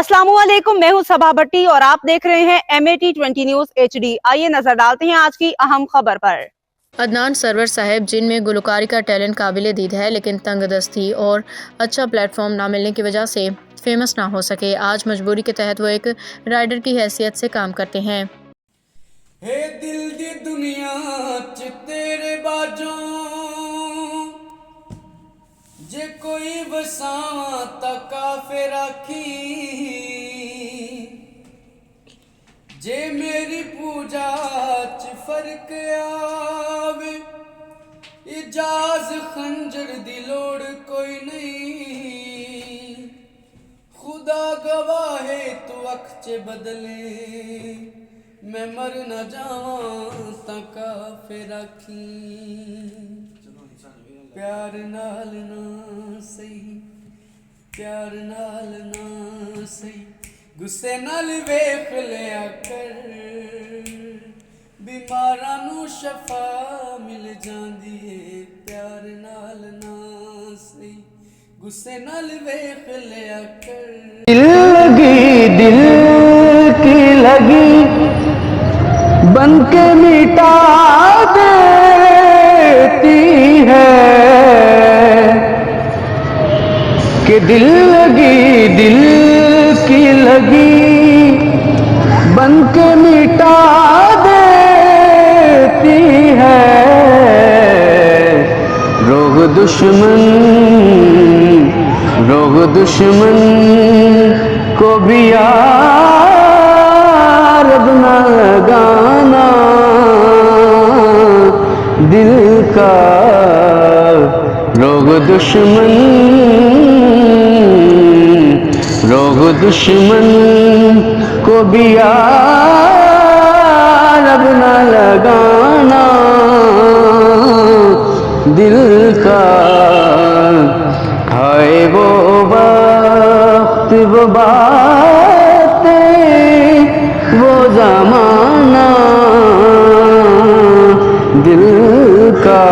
अस्सलामुअलैकुम, मैं हूं सबा भट्टी और आप देख रहे हैं MAT20 न्यूज HD। आइए नजर डालते हैं आज की अहम खबर पर। अदनान सरवर साहब, जिनमें गुलकारी का टैलेंट काबिल दीद है, लेकिन तंगदस्ती और अच्छा प्लेटफॉर्म ना मिलने की वजह से फेमस ना हो सके। आज मजबूरी के तहत वो एक राइडर की हैसियत से काम करते हैं। हे दिल दी दुनिया च तेरे बाजों जे कोई वसावा ता काफिर आखी, जे मेरी पूजा च फर्क आवे इजाज खंजर दी लोड़ कोई नहीं। खुदा गवाहे तू अख च बदले मैं मर न जावां तां काफिर आखी। प्यार नाल ना सही, प्यार नाल ना सही, गुस्से नाल वेख लिया कर, बीमारां नू शफा मिल जांदी है। प्यार नाल ना सही, गुस्से नाल वेख लिया कर। दिल लगी दिल की लगी बन के मिटा देती है, कि दिल लगी दिल की लगी बन के मिटा देती है। रोग दुश्मन को भी यार बना लगाना, दिल का रोग दुश्मन को भी यार बना लगाना, दिल का। हाय वो वक्त वो बातें वो ज़माना, दिल का।